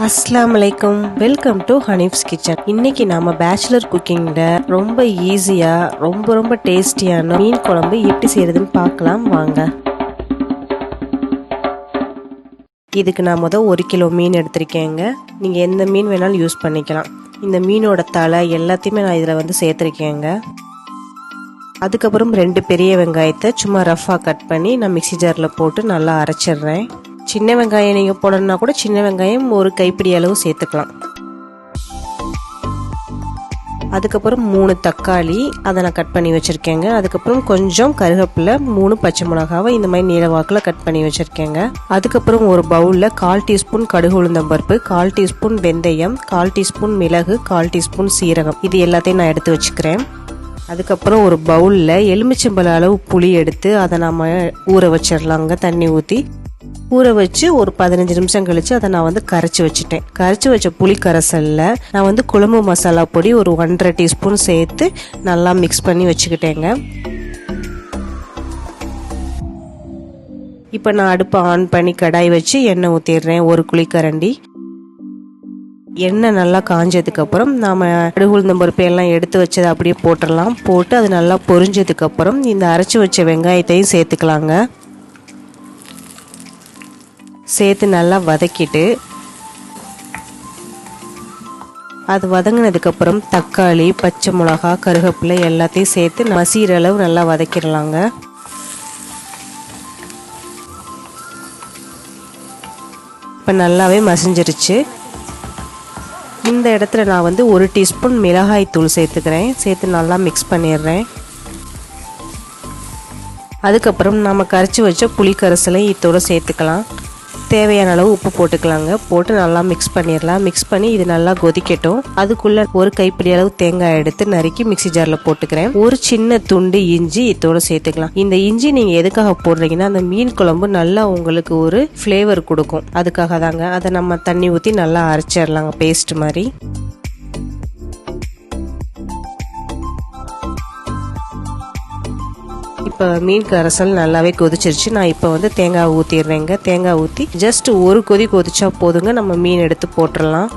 அஸ்ஸலாமு அலைக்கும், welcome to Hanif's kitchen. இன்னைக்கு நாம பேச்சுலர் குக்கிங்ல ரொம்ப ஈஸியா ரொம்ப டேஸ்டியான மீன் குழம்பு எப்படி செய்யறதுன்னு பார்க்கலாம் வாங்க. இதுக்கு நான் 1 கிலோ மீன் எடுத்திருக்கேங்க. நீங்க எந்த மீன் வேணாலும் யூஸ் பண்ணிக்கலாம். இந்த மீனோட தலை எல்லாத்தையுமே நான் இதில் சேர்த்துருக்கேங்க. அதுக்கப்புறம் 2 பெரிய வெங்காயத்தை சும்மா ரஃபாக கட் பண்ணி நான் மிக்சி ஜாரில் போட்டு நல்லா அரைச்சிடுறேன். சின்ன வெங்காயம் நீங்கள் போடணுன்னா கூட சின்ன வெங்காயம் 1 கைப்பிடி அளவு சேர்த்துக்கலாம். அதுக்கப்புறம் 3 தக்காளி அதை நான் கட் பண்ணி வச்சுருக்கேங்க. அதுக்கப்புறம் கொஞ்சம் கருவேப்பிலை, 3 பச்சை மிளகாவை இந்த மாதிரி நீல வாக்கில் கட் பண்ணி வச்சுருக்கேங்க. அதுக்கப்புறம் ஒரு பவுலில் 1/4 டீஸ்பூன் கடுகு உளுந்தம்பருப்பு, 1/4 டீஸ்பூன் வெந்தயம், 1/4 டீஸ்பூன் மிளகு, 1/4 டீஸ்பூன் சீரகம், இது எல்லாத்தையும் நான் எடுத்து வச்சுக்கிறேன். அதுக்கப்புறம் ஒரு பவுலில் எலுமிச்சம்பழ அளவு புளி எடுத்து அதை நம்ம ஊற வச்சிடலாங்க. தண்ணி ஊற்றி ஊற வச்சு ஒரு 15 நிமிஷம் கழிச்சு அதை நான் கரைச்சி வச்சுட்டேன். கரைச்சி வச்ச புளி கரைசலில் நான் குழம்பு மசாலா பொடி ஒரு 1/2 டீஸ்பூன் சேர்த்து நல்லா மிக்ஸ் பண்ணி வச்சுக்கிட்டேங்க. இப்போ நான் அடுப்பை ஆன் பண்ணி கடாய் வச்சு எண்ணெய் ஊற்றிடுறேன். 1 குழிக்கரண்டி எண்ணெய் நல்லா காஞ்சதுக்கப்புறம் நாம் கடுகு உளுந்தம்பருப்பு எல்லாம் எடுத்து வச்சதை அப்படியே போட்டுடலாம். போட்டு அது நல்லா பொரிஞ்சதுக்கப்புறம் இந்த அரைச்சி வச்ச வெங்காயத்தையும் சேர்த்துக்கலாங்க. சேர்த்து நல்லா வதக்கிட்டு அது வதங்கினதுக்கப்புறம் தக்காளி, பச்சை மிளகா, கருவேப்பிலை எல்லாத்தையும் சேர்த்து மசிகிற அளவு நல்லா வதக்கிடலாங்க. இப்போ நல்லாவே மசிஞ்சிருச்சு. இந்த இடத்துல நான் 1 டீஸ்பூன் மிளகாய் தூள் சேர்த்துக்கிறேன். சேர்த்து நல்லா மிக்ஸ் பண்ணிடுறேன். அதுக்கப்புறம் நம்ம கரைச்சி வச்ச புளி கரைசலை இதோட சேர்த்துக்கலாம். தேவையான அளவு உப்பு போட்டுக்கலாங்க. போட்டு நல்லா மிக்ஸ் பண்ணிடலாம். மிக்ஸ் பண்ணி இது நல்லா கொதிக்கட்டும். அதுக்குள்ள 1 கைப்பிடி அளவு தேங்காய் எடுத்து நறுக்கி மிக்சி ஜாரில் போட்டுக்கிறேன். ஒரு சின்ன துண்டு இஞ்சி இதோட சேர்த்துக்கலாம். இந்த இஞ்சி நீங்க எதுக்காக போடுறீங்கன்னா அந்த மீன் குழம்பு நல்லா உங்களுக்கு ஒரு ஃப்ளேவர் கொடுக்கும். அதுக்காக தாங்க. அதை நம்ம தண்ணி ஊற்றி நல்லா அரைச்சிடலாங்க பேஸ்ட் மாதிரி. இப்போ மீன் கரைசல் நல்லாவே கொதிச்சிருச்சு. நான் இப்போ தேங்காய் ஊற்றிடுறேங்க. தேங்காய் ஊற்றி ஜஸ்ட் 1 கொதி கொதிச்சா போதுங்க. நம்ம மீன் எடுத்து போட்டுடலாம்.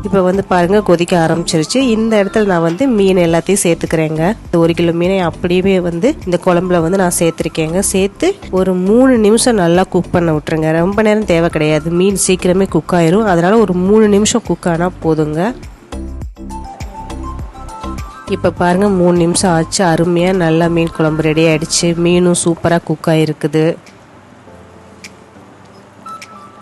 இப்போ பாருங்க கொதிக்க ஆரம்பிச்சிருச்சு. இந்த இடத்துல நான் மீன் எல்லாத்தையும் சேர்த்துக்கிறேங்க. 1 கிலோ மீனை அப்படியே இந்த குழம்புல நான் சேர்த்துருக்கேங்க. சேர்த்து ஒரு 3 நிமிஷம் நல்லா குக் பண்ண விட்டுருங்க. ரொம்ப நேரம் தேவை கிடையாது. மீன் சீக்கிரமே குக் ஆயிரும். அதனால ஒரு 3 நிமிஷம் குக் ஆனால் போதுங்க. இப்போ பாருங்கள் 3 நிமிஷம் ஆச்சு. அருமையாக நல்லா மீன் குழம்பு ரெடி ஆகிடுச்சு. மீனும் சூப்பராக குக் ஆகிருக்குது.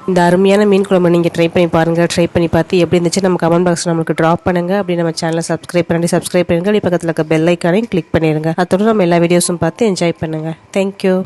இந்த அருமையான மீன் குழம்பு நீங்கள் ட்ரை பண்ணி பாருங்கள். ட்ரை பண்ணி பார்த்து எப்படி இருந்துச்சு நம்ம கமெண்ட் பாக்ஸ் நம்மளுக்கு ட்ராப் பண்ணுங்கள். அப்படி நம்ம சேனலை சப்ஸ்கிரைப் பண்ணுங்கள். அப்படி பக்கத்தில் இருக்க பெல் ஐக்கானையும் கிளிக் பண்ணிடுங்க. அதோட நம்ம எல்லா வீடியோஸும் பார்த்து என்ஜாய் பண்ணுங்கள். தேங்க்யூ.